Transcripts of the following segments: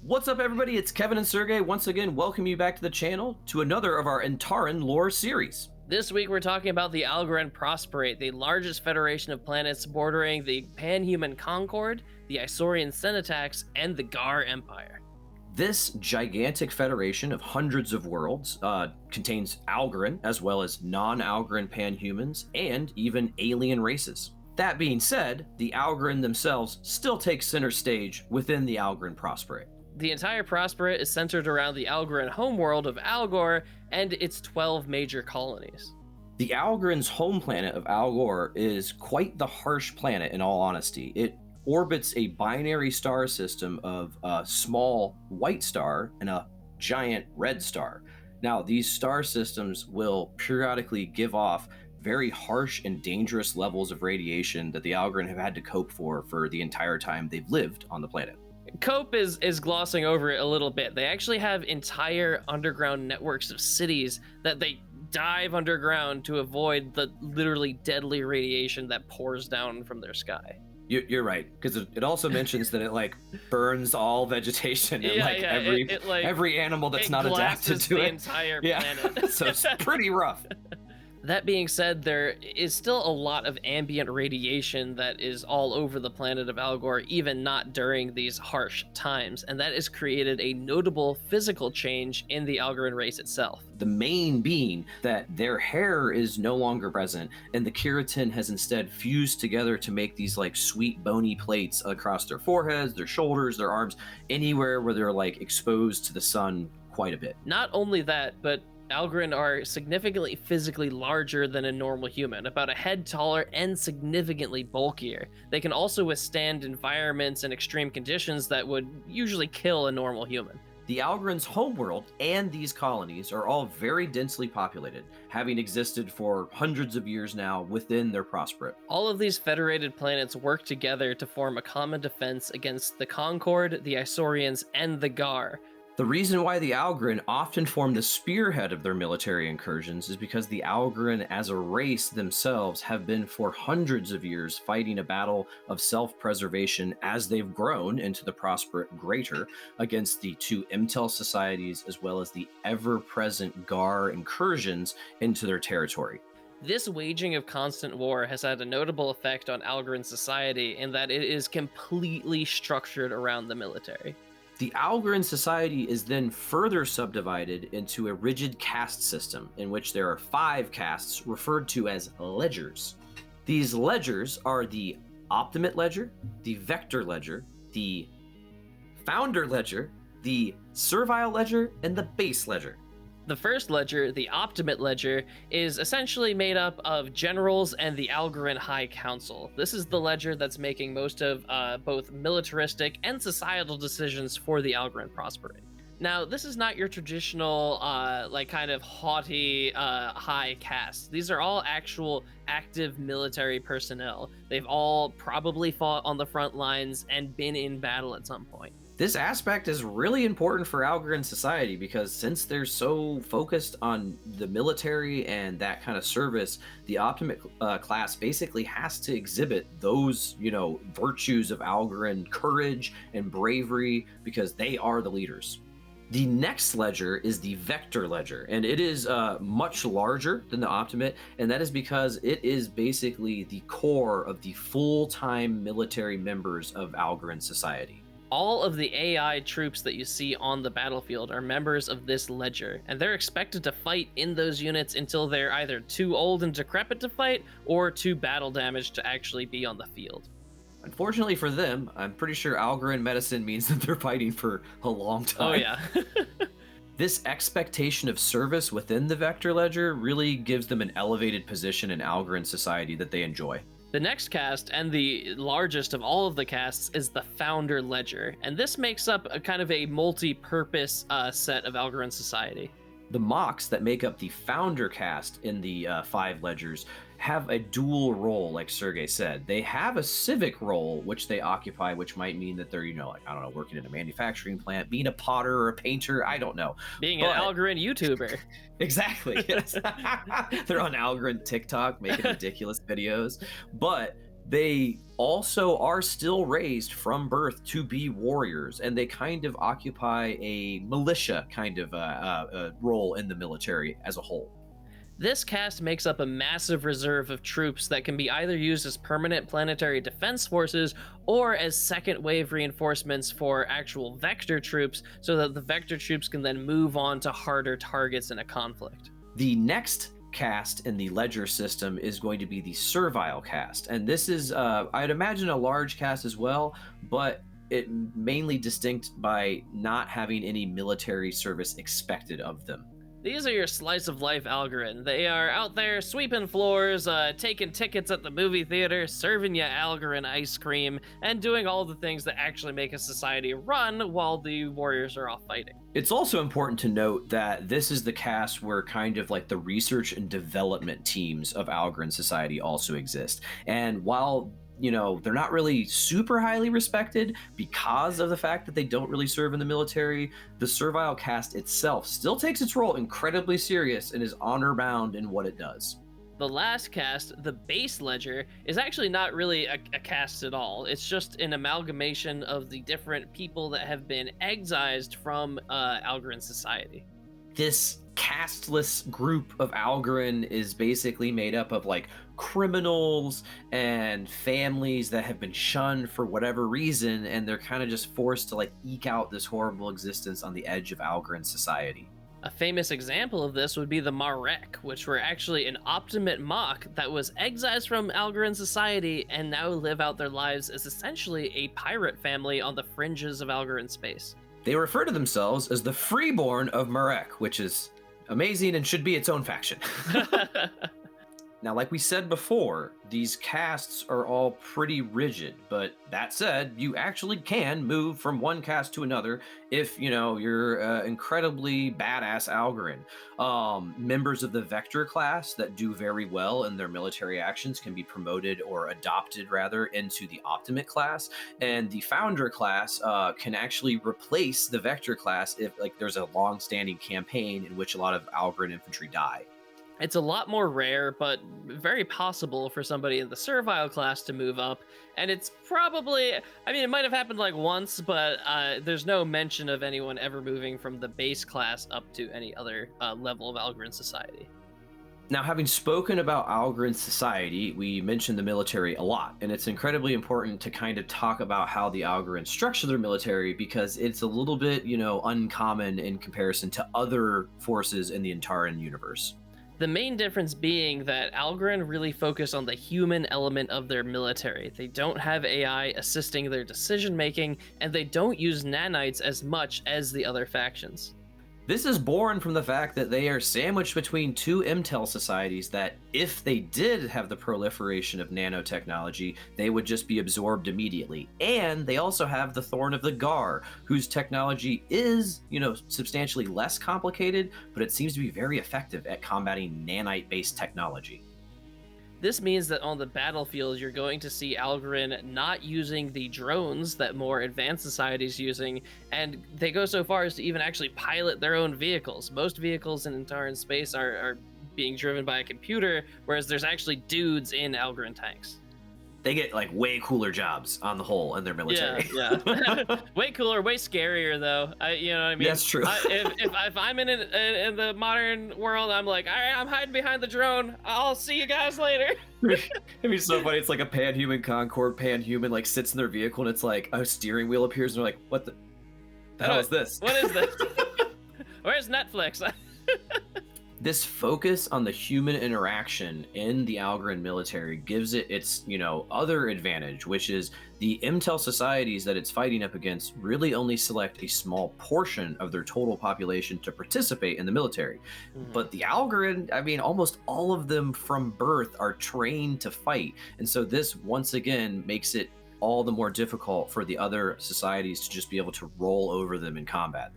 What's up, everybody? It's Kevin and Sergey once again welcome you back to the channel to another of our Antares lore series. This week we're talking about the Algoryn Prosperate, the largest federation of planets bordering the Pan-Human Concord, the Isaurian Cenatax, and the Gar Empire. This gigantic federation of hundreds of worlds contains Algoryn, as well as non-Algoryn panhumans, and even alien races. That being said, the Algoryn themselves still take center stage within the Algoryn Prosperate. The entire Prosperate is centered around the Algoryn homeworld of Algor and its 12 major colonies. The Algoryn's home planet of Algor is quite the harsh planet, in all honesty. It orbits a binary star system of a small white star and a giant red star. Now, these star systems will periodically give off very harsh and dangerous levels of radiation that the Algoryn have had to cope for the entire time they've lived on the planet. Cope is glossing over it a little bit. They actually have entire underground networks of cities that they dive underground to avoid the literally deadly radiation that pours down from their sky. You're right, because it also mentions that it burns all vegetation and every animal that's not adapted to the it. Entire planet. So it's pretty rough. That being said, there is still a lot of ambient radiation that is all over the planet of Algor, even not during these harsh times, and that has created a notable physical change in the Algoryn race itself. The main being that their hair is no longer present, and the keratin has instead fused together to make these sweet bony plates across their foreheads, their shoulders, their arms, anywhere where they're exposed to the sun quite a bit. Not only that, but Algoryn are significantly physically larger than a normal human, about a head taller and significantly bulkier. They can also withstand environments and extreme conditions that would usually kill a normal human. The Algoryn's homeworld and these colonies are all very densely populated, having existed for hundreds of years now within their Prosperate. All of these federated planets work together to form a common defense against the Concord, the Isaurians, and the Gar. The reason why the Algoryn often form the spearhead of their military incursions is because the Algoryn as a race themselves have been for hundreds of years fighting a battle of self-preservation as they've grown into the Prosperate Greater against the two Imtel societies as well as the ever-present Gar incursions into their territory. This waging of constant war has had a notable effect on Algoryn society in that it is completely structured around the military. The Algoryn society is then further subdivided into a rigid caste system in which there are 5 castes referred to as ledgers. These ledgers are the Optimate Ledger, the Vector Ledger, the Founder Ledger, the Servile Ledger, and the Base Ledger. The first ledger, the Optimate Ledger, is essentially made up of generals and the Algoryn High Council. This is the ledger that's making most of both militaristic and societal decisions for the Algoryn Prosperate. Now, this is not your traditional, kind of haughty, high caste. These are all actual active military personnel. They've all probably fought on the front lines and been in battle at some point. This aspect is really important for Algoryn society because since they're so focused on the military and that kind of service, the Optimate class basically has to exhibit those, virtues of Algoryn courage and bravery because they are the leaders. The next ledger is the Vector Ledger, and it is much larger than the Optimate, and that is because it is basically the core of the full-time military members of Algoryn society. All of the AI troops that you see on the battlefield are members of this ledger, and they're expected to fight in those units until they're either too old and decrepit to fight, or too battle damaged to actually be on the field. Unfortunately for them, I'm pretty sure Algoryn medicine means that they're fighting for a long time. Oh yeah. This expectation of service within the Vector Ledger really gives them an elevated position in Algoryn society that they enjoy. The next caste, and the largest of all of the castes, is the Founder Ledger, and this makes up a kind of a multi-purpose set of Algoryn society. The Mox that make up the Founder caste in the 5 ledgers have a dual role, like Sergey said. They have a civic role, which they occupy, which might mean that they're, working in a manufacturing plant, being a potter or a painter, I don't know. Being an Algoryn YouTuber. Exactly, yes. They're on Algoryn TikTok making ridiculous videos. But They also are still raised from birth to be warriors, and they kind of occupy a militia kind of role in the military as a whole. This caste makes up a massive reserve of troops that can be either used as permanent planetary defense forces or as second wave reinforcements for actual vector troops, so that the vector troops can then move on to harder targets in a conflict. The next caste in the ledger system is going to be the servile caste, and this is, I'd imagine, a large caste as well, but it mainly distinct by not having any military service expected of them. These are your slice of life Algorin. They are out there sweeping floors, taking tickets at the movie theater, serving you Algorin ice cream, and doing all the things that actually make a society run while the warriors are off fighting. It's also important to note that this is the caste where kind of like the research and development teams of Algoryn society also exist. And while they're not really super highly respected because of the fact that they don't really serve in the military, the servile caste itself still takes its role incredibly serious and is honor bound in what it does. The last caste, the base ledger, is actually not really a caste at all. It's just an amalgamation of the different people that have been excised from Algoryn society. This casteless group of Algoryn is basically made up of like criminals and families that have been shunned for whatever reason, and they're kind of just forced to like eke out this horrible existence on the edge of Algoryn society. A famous example of this would be the Marek, which were actually an Optimate Mock that was excised from Algoryn society and now live out their lives as essentially a pirate family on the fringes of Algoryn space. They refer to themselves as the Freeborn of Marek, which is amazing and should be its own faction. Now, like we said before, these castes are all pretty rigid, but that said, you actually can move from one caste to another if, you're incredibly badass Algoryn. Members of the Vector class that do very well in their military actions can be promoted or adopted, rather, into the Optimate class, and the Founder class can actually replace the Vector class if, there's a long-standing campaign in which a lot of Algoryn infantry die. It's a lot more rare, but very possible for somebody in the servile class to move up. And it's probably, it might have happened once, but there's no mention of anyone ever moving from the base class up to any other level of Algoryn society. Now, having spoken about Algoryn society, we mentioned the military a lot, and it's incredibly important to kind of talk about how the Algoryn structure their military, because it's a little bit, uncommon in comparison to other forces in the Antares universe. The main difference being that Algoryn really focus on the human element of their military. They don't have AI assisting their decision making, and they don't use nanites as much as the other factions. This is born from the fact that they are sandwiched between two Intel societies that, if they did have the proliferation of nanotechnology, they would just be absorbed immediately. And they also have the Thorn of the Gar, whose technology is, substantially less complicated, but it seems to be very effective at combating nanite-based technology. This means that on the battlefield, you're going to see Algoryn not using the drones that more advanced societies using, and they go so far as to even actually pilot their own vehicles. Most vehicles in Antares space are being driven by a computer, whereas there's actually dudes in Algoryn tanks. They get way cooler jobs on the whole in their military. Yeah. Way cooler, way scarier though. You know what I mean? That's true. If I'm in the modern world, I'm like, all right, I'm hiding behind the drone. I'll see you guys later. It'd be so funny. It's like a panhuman Concorde. Panhuman sits in their vehicle, and it's like a steering wheel appears, and they're like, "What the hell is this? What is this? Where's Netflix?" This focus on the human interaction in the Algoryn military gives it its, other advantage, which is the Intel societies that it's fighting up against really only select a small portion of their total population to participate in the military. Mm-hmm. But the Algoryn, almost all of them from birth are trained to fight. And so this, once again, makes it all the more difficult for the other societies to just be able to roll over them in combat.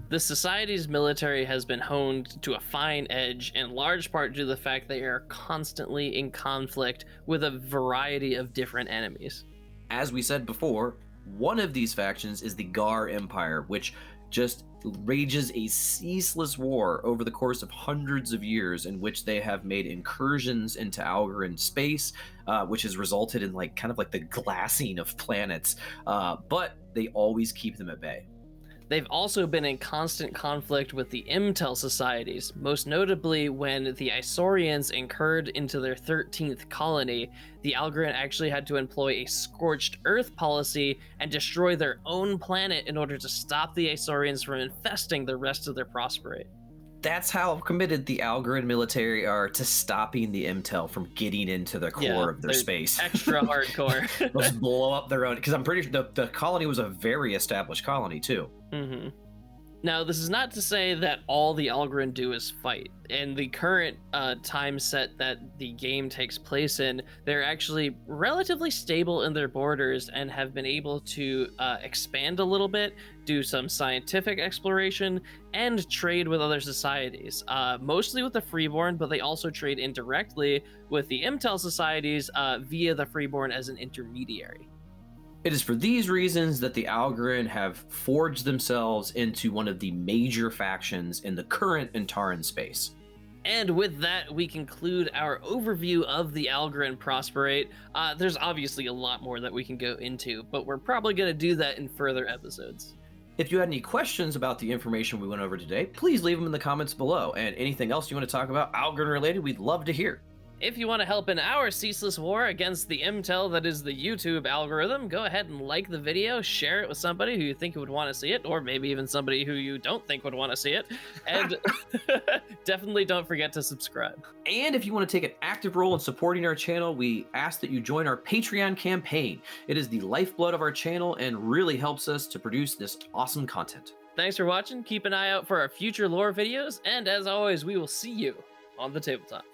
The society's military has been honed to a fine edge, in large part due to the fact they are constantly in conflict with a variety of different enemies. As we said before, one of these factions is the Gar Empire, which just rages a ceaseless war over the course of hundreds of years, in which they have made incursions into Algoryn space, which has resulted in like kind of like the glassing of planets. But they always keep them at bay. They've also been in constant conflict with the Imtel societies, most notably when the Isaurians incurred into their 13th colony. The Algorin actually had to employ a scorched earth policy and destroy their own planet in order to stop the Isaurians from infesting the rest of their Prosperate. That's how committed the Algoryn military are to stopping the Imtel from getting into the core of their space. Extra hardcore. Just blow up their own, because I'm pretty sure the colony was a very established colony too. Mm-hmm. Now, this is not to say that all the Algorin do is fight. In the current time set that the game takes place in, they're actually relatively stable in their borders and have been able to expand a little bit, do some scientific exploration, and trade with other societies. Mostly with the Freeborn, but they also trade indirectly with the Imtel societies via the Freeborn as an intermediary. It is for these reasons that the Algoryn have forged themselves into one of the major factions in the current Antaran space. And with that, we conclude our overview of the Algoryn Prosperate. There's obviously a lot more that we can go into, but we're probably going to do that in further episodes. If you had any questions about the information we went over today, please leave them in the comments below. And anything else you want to talk about Algoryn related, we'd love to hear. If you want to help in our ceaseless war against the Imtel that is the YouTube algorithm, go ahead and like the video, share it with somebody who you think would want to see it, or maybe even somebody who you don't think would want to see it, and definitely don't forget to subscribe. And if you want to take an active role in supporting our channel, we ask that you join our Patreon campaign. It is the lifeblood of our channel and really helps us to produce this awesome content. Thanks for watching, keep an eye out for our future lore videos, and as always, we will see you on the tabletop.